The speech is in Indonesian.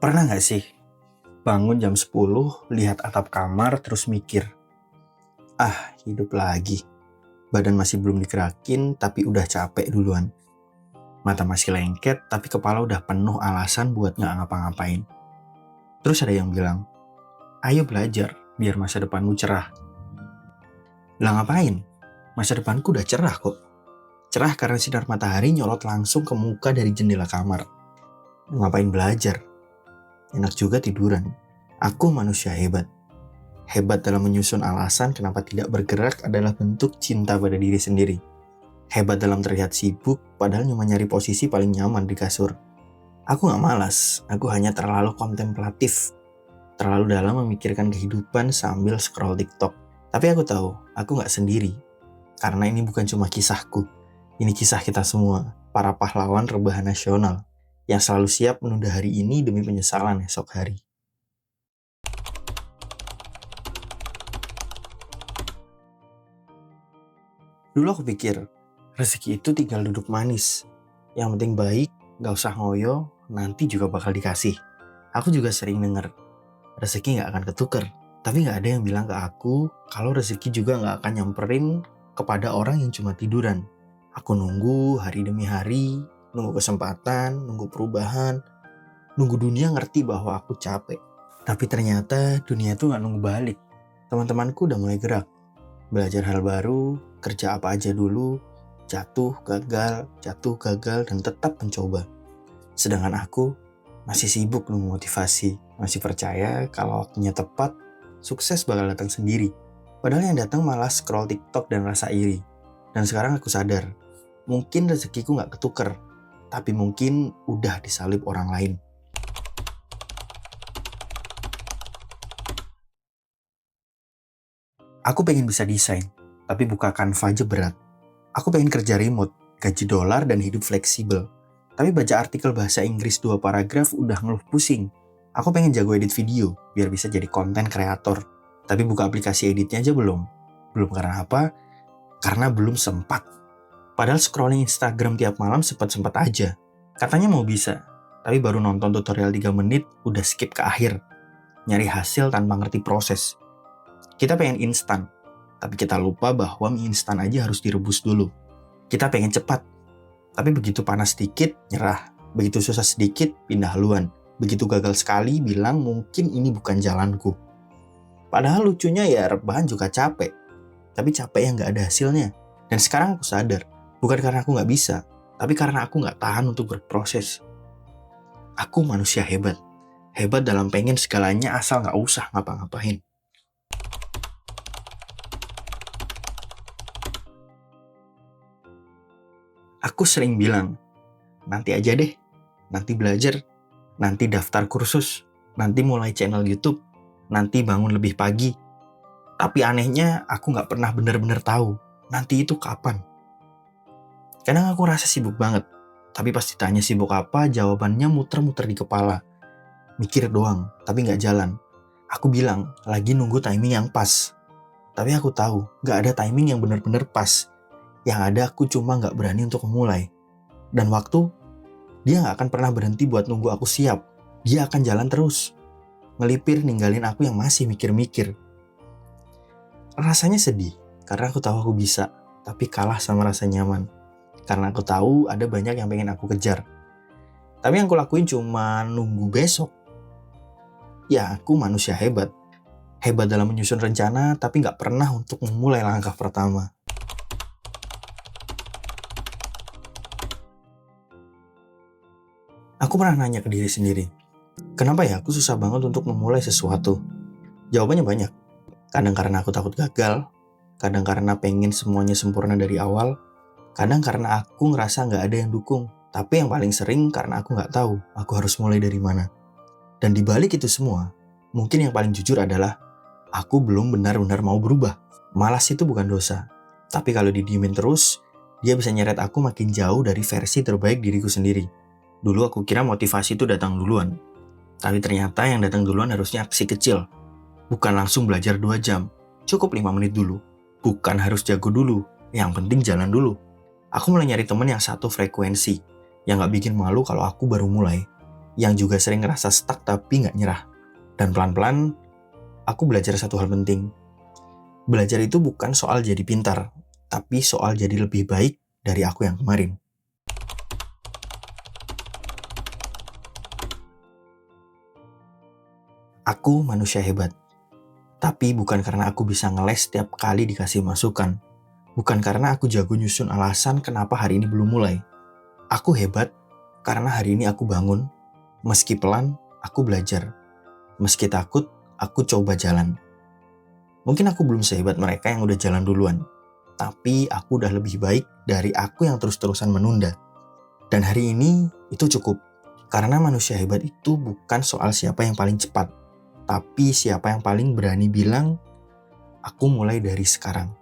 Pernah gak sih bangun jam 10, lihat atap kamar terus mikir, hidup lagi. Badan masih belum digerakin tapi udah capek duluan. Mata masih lengket tapi kepala udah penuh alasan buat gak ngapa-ngapain. Terus ada yang bilang, ayo belajar biar masa depanmu cerah. Lah ngapain? Masa depanku udah cerah kok. Cerah karena sinar matahari nyolot langsung ke muka dari jendela kamar. Ngapain belajar? Enak juga tiduran. Aku manusia hebat. Hebat dalam menyusun alasan kenapa tidak bergerak adalah bentuk cinta pada diri sendiri. Hebat dalam terlihat sibuk, padahal cuma nyari posisi paling nyaman di kasur. Aku gak malas, aku hanya terlalu kontemplatif. Terlalu dalam memikirkan kehidupan sambil scroll TikTok. Tapi aku tahu, aku gak sendiri. Karena ini bukan cuma kisahku. Ini kisah kita semua, para pahlawan rebahan nasional yang selalu siap menunda hari ini demi penyesalan esok hari. Dulu aku pikir, rezeki itu tinggal duduk manis. Yang penting baik, gak usah ngoyo, nanti juga bakal dikasih. Aku juga sering denger, rezeki gak akan ketuker. Tapi gak ada yang bilang ke aku, kalau rezeki juga gak akan nyamperin kepada orang yang cuma tiduran. Aku nunggu hari demi hari, nunggu kesempatan, nunggu perubahan, nunggu dunia ngerti bahwa aku capek. Tapi ternyata dunia tuh gak nunggu balik. Teman-temanku udah mulai gerak. Belajar hal baru, kerja apa aja dulu, jatuh, gagal, dan tetap mencoba. Sedangkan aku masih sibuk nunggu motivasi. Masih percaya kalau waktunya tepat, sukses bakal datang sendiri. Padahal yang datang malah scroll TikTok dan rasa iri. Dan sekarang aku sadar, mungkin rezekiku gak ketuker, tapi mungkin udah disalib orang lain. Aku pengen bisa desain, tapi buka Canva aja berat. Aku pengen kerja remote, gaji dolar dan hidup fleksibel. Tapi baca artikel bahasa Inggris 2 paragraf udah ngeluh pusing. Aku pengen jago edit video, biar bisa jadi konten kreator. Tapi buka aplikasi editnya aja belum. Belum karena apa? Karena belum sempat. Padahal scrolling Instagram tiap malam sempat-sempat aja. Katanya mau bisa, tapi baru nonton tutorial 3 menit udah skip ke akhir. Nyari hasil tanpa ngerti proses. Kita pengen instan, tapi kita lupa bahwa mie instan aja harus direbus dulu. Kita pengen cepat, tapi begitu panas sedikit, nyerah. Begitu susah sedikit, pindah haluan. Begitu gagal sekali, bilang mungkin ini bukan jalanku. Padahal lucunya ya rebahan juga capek. Tapi capek yang gak ada hasilnya. Dan sekarang aku sadar, bukan karena aku gak bisa, tapi karena aku gak tahan untuk berproses. Aku manusia hebat. Hebat dalam pengen segalanya asal gak usah ngapa-ngapain. Aku sering bilang, nanti aja deh, nanti belajar, nanti daftar kursus, nanti mulai channel YouTube, nanti bangun lebih pagi. Tapi anehnya aku gak pernah benar-benar tahu, nanti itu kapan. Kadang aku rasa sibuk banget, tapi pas ditanya sibuk apa, jawabannya muter-muter di kepala. Mikir doang, tapi gak jalan. Aku bilang, lagi nunggu timing yang pas. Tapi aku tahu, gak ada timing yang benar-benar pas. Yang ada aku cuma gak berani untuk memulai. Dan waktu, dia gak akan pernah berhenti buat nunggu aku siap. Dia akan jalan terus. Ngelipir ninggalin aku yang masih mikir-mikir. Rasanya sedih, karena aku tahu aku bisa, tapi kalah sama rasa nyaman. Karena aku tahu ada banyak yang pengen aku kejar. Tapi yang aku lakuin cuma nunggu besok. Ya, aku manusia hebat. Hebat dalam menyusun rencana, tapi gak pernah untuk memulai langkah pertama. Aku pernah nanya ke diri sendiri, kenapa ya aku susah banget untuk memulai sesuatu? Jawabannya banyak. Kadang karena aku takut gagal, kadang karena pengen semuanya sempurna dari awal, kadang karena aku ngerasa gak ada yang dukung, tapi yang paling sering karena aku gak tahu aku harus mulai dari mana. Dan dibalik itu semua, mungkin yang paling jujur adalah aku belum benar-benar mau berubah. Malas itu bukan dosa, tapi kalau didiemin terus, dia bisa nyeret aku makin jauh dari versi terbaik diriku sendiri. Dulu aku kira motivasi itu datang duluan. Tapi ternyata yang datang duluan harusnya aksi kecil. Bukan langsung belajar 2 jam. Cukup 5 menit dulu. Bukan harus jago dulu. Yang penting jalan dulu. Aku mulai nyari temen yang satu frekuensi. Yang gak bikin malu kalau aku baru mulai. yang juga sering ngerasa stuck tapi nggak nyerah. Dan pelan-pelan, aku belajar satu hal penting. Belajar itu bukan soal jadi pintar, tapi soal jadi lebih baik dari aku yang kemarin. Aku manusia hebat, tapi bukan karena aku bisa ngeles setiap kali dikasih masukan. Bukan karena aku jago nyusun alasan kenapa hari ini belum mulai. Aku hebat karena hari ini aku bangun, meski pelan, aku belajar. Meski takut, aku coba jalan. Mungkin aku belum sehebat mereka yang udah jalan duluan, tapi aku udah lebih baik dari aku yang terus-terusan menunda. Dan hari ini itu cukup, karena manusia hebat itu bukan soal siapa yang paling cepat, tapi siapa yang paling berani bilang, aku mulai dari sekarang.